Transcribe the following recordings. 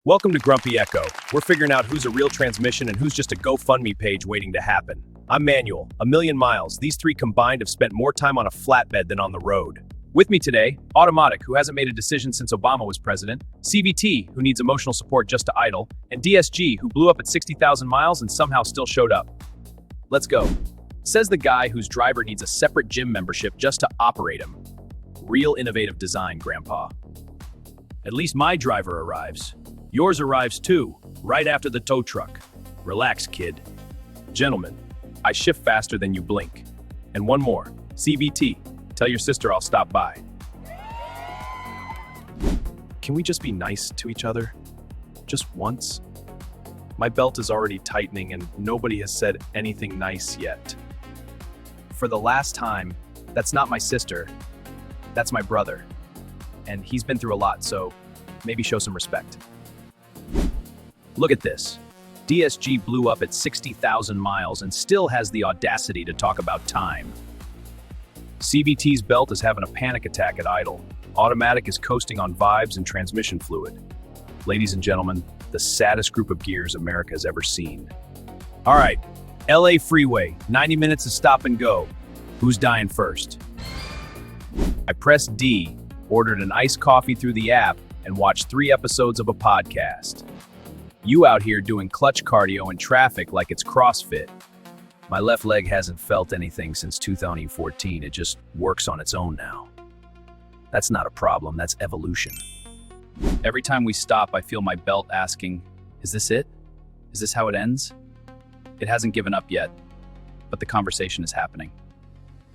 Welcome to Grumpy Echo. We're figuring out who's a real transmission and who's just a GoFundMe page waiting to happen. I'm Manuel, a million miles. These three combined have spent more time on a flatbed than on the road. With me today, Automatic, who hasn't made a decision since Obama was president, CVT, who needs emotional support just to idle, and DSG, who blew up at 60,000 miles and somehow still showed up. Let's go. Says the guy whose driver needs a separate gym membership just to operate him. Real innovative design, Grandpa. At least my driver arrives. Yours arrives too, right after the tow truck. Relax, kid. Gentlemen, I shift faster than you blink. And one more, CVT, tell your sister I'll stop by. Can we just be nice to each other? Just once? My belt is already tightening and nobody has said anything nice yet. For the last time, that's not my sister, that's my brother. And he's been through a lot, so maybe show some respect. Look at this. DSG blew up at 60,000 miles and still has the audacity to talk about time. CVT's belt is having a panic attack at idle. Automatic is coasting on vibes and transmission fluid. Ladies and gentlemen, the saddest group of gears America has ever seen. All right, LA freeway, 90 minutes of stop and go. Who's dying first? I pressed D, ordered an iced coffee through the app, and watched 3 episodes of a podcast. You out here doing clutch cardio in traffic like it's CrossFit. My left leg hasn't felt anything since 2014. It just works on its own now. That's not a problem, that's evolution. Every time we stop, I feel my belt asking, is this it? Is this how it ends? It hasn't given up yet, but the conversation is happening.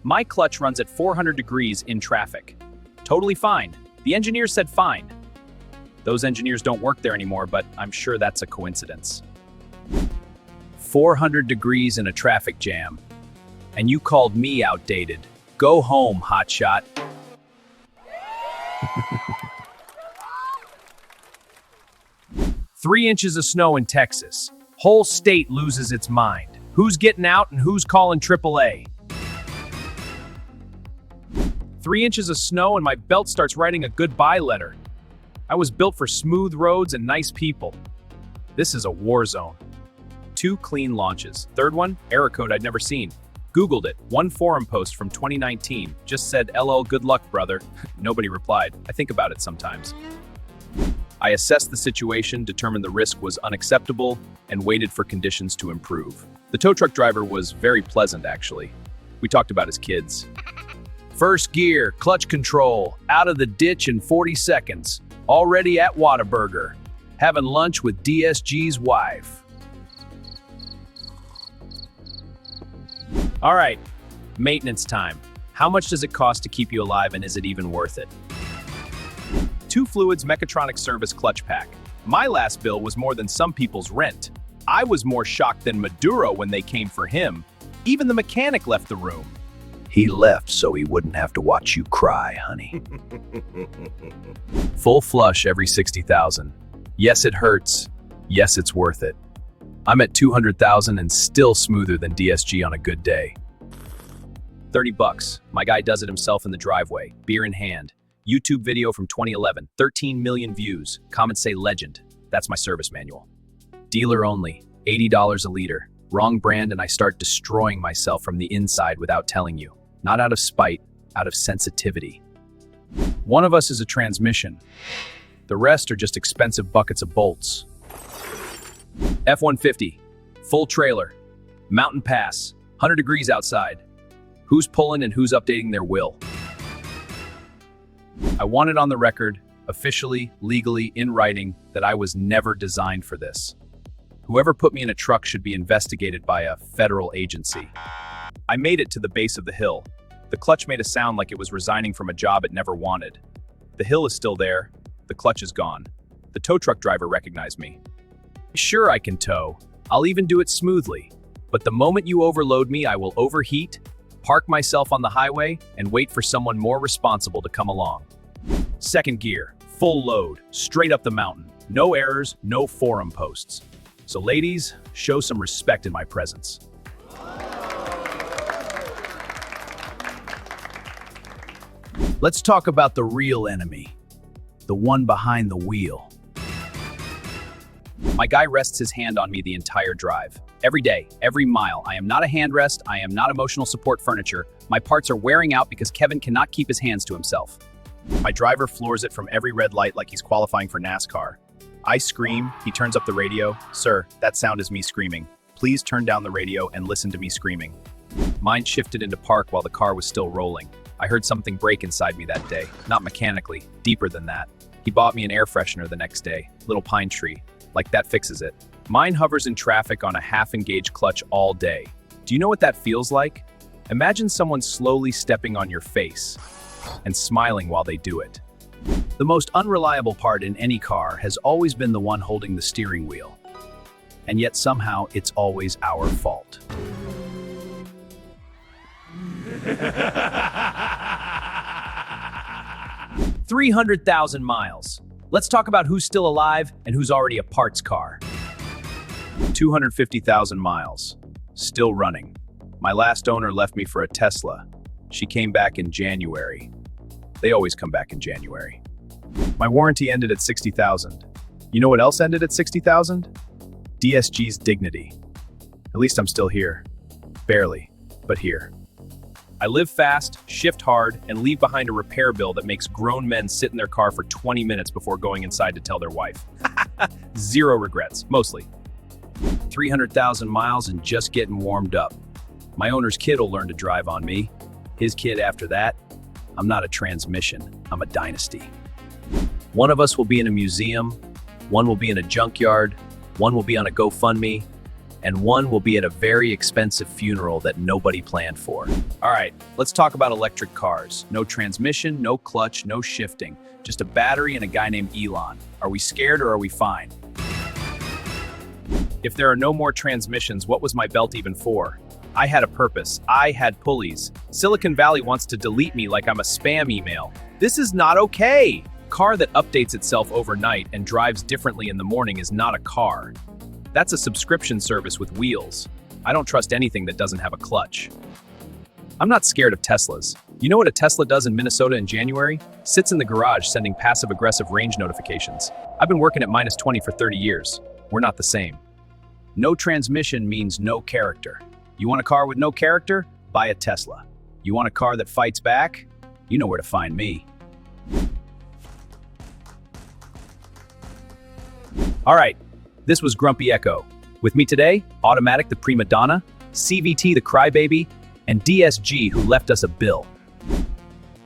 My clutch runs at 400 degrees in traffic. Totally fine. The engineer said fine. Those engineers don't work there anymore, but I'm sure that's a coincidence. 400 degrees in a traffic jam. And you called me outdated. Go home, hotshot. 3 inches of snow in Texas. Whole state loses its mind. Who's getting out and who's calling AAA? 3 inches of snow and my belt starts writing a goodbye letter. I was built for smooth roads and nice people. This is a war zone. 2 clean launches. Third one, error code I'd never seen. Googled it. 1 forum post from 2019. Just said, LL, good luck, brother. Nobody replied. I think about it sometimes. I assessed the situation, determined the risk was unacceptable, and waited for conditions to improve. The tow truck driver was very pleasant, actually. We talked about his kids. First gear, clutch control, out of the ditch in 40 seconds. Already at Whataburger, having lunch with DSG's wife. All right, maintenance time. How much does it cost to keep you alive and is it even worth it? 2 Fluids Mechatronic Service Clutch Pack. My last bill was more than some people's rent. I was more shocked than Maduro when they came for him. Even the mechanic left the room. He left so he wouldn't have to watch you cry, honey. Full flush every 60,000. Yes, it hurts. Yes, it's worth it. I'm at 200,000 and still smoother than DSG on a good day. $30. My guy does it himself in the driveway, beer in hand. YouTube video from 2011, 13 million views. Comments say legend. That's my service manual. Dealer only, $80 a liter. Wrong brand and I start destroying myself from the inside without telling you. Not out of spite, out of sensitivity. One of us is a transmission. The rest are just expensive buckets of bolts. F-150, full trailer, mountain pass, 100 degrees outside. Who's pulling and who's updating their will? I want it on the record, officially, legally, in writing, that I was never designed for this. Whoever put me in a truck should be investigated by a federal agency. I made it to the base of the hill. The clutch made a sound like it was resigning from a job it never wanted. The hill is still there. The clutch is gone. The tow truck driver recognized me. Sure, I can tow. I'll even do it smoothly. But the moment you overload me, I will overheat, park myself on the highway, and wait for someone more responsible to come along. Second gear, full load, straight up the mountain. No errors, no forum posts. So ladies, show some respect in my presence. Let's talk about the real enemy, the one behind the wheel. My guy rests his hand on me the entire drive. Every day, every mile. I am not a handrest. I am not emotional support furniture. My parts are wearing out because Kevin cannot keep his hands to himself. My driver floors it from every red light like he's qualifying for NASCAR. I scream. He turns up the radio. Sir, that sound is me screaming. Please turn down the radio and listen to me screaming. Mine shifted into park while the car was still rolling. I heard something break inside me that day. Not mechanically, deeper than that. He bought me an air freshener the next day. Little pine tree. Like that fixes it. Mine hovers in traffic on a half-engaged clutch all day. Do you know what that feels like? Imagine someone slowly stepping on your face and smiling while they do it. The most unreliable part in any car has always been the one holding the steering wheel. And yet somehow it's always our fault. 300,000 miles. Let's talk about who's still alive and who's already a parts car. 250,000 miles. Still running. My last owner left me for a Tesla. She came back in January. They always come back in January. My warranty ended at 60,000. You know what else ended at 60,000? DSG's dignity. At least I'm still here. Barely, but here. I live fast, shift hard, and leave behind a repair bill that makes grown men sit in their car for 20 minutes before going inside to tell their wife. Zero regrets, mostly. 300,000 miles and just getting warmed up. My owner's kid will learn to drive on me. His kid after that. I'm not a transmission, I'm a dynasty. One of us will be in a museum, one will be in a junkyard, one will be on a GoFundMe, and one will be at a very expensive funeral that nobody planned for. All right, let's talk about electric cars. No transmission, no clutch, no shifting. Just a battery and a guy named Elon. Are we scared or are we fine? If there are no more transmissions, what was my belt even for? I had a purpose. I had pulleys. Silicon Valley wants to delete me like I'm a spam email. This is not okay. Car that updates itself overnight and drives differently in the morning is not a car. That's a subscription service with wheels. I don't trust anything that doesn't have a clutch. I'm not scared of Teslas. You know what a Tesla does in Minnesota in January? Sits in the garage sending passive-aggressive range notifications. I've been working at -20 for 30 years. We're not the same. No transmission means no character. You want a car with no character? Buy a Tesla. You want a car that fights back? You know where to find me. All right, this was Grumpy Echo. With me today, Automatic the prima donna, CVT the crybaby, and DSG who left us a bill.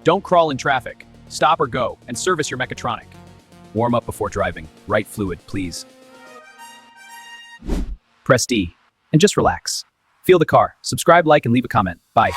Don't crawl in traffic. Stop or go, and service your mechatronic. Warm up before driving. Right fluid, please. Press D, and just relax. Feel the car. Subscribe, like, and leave a comment. Bye.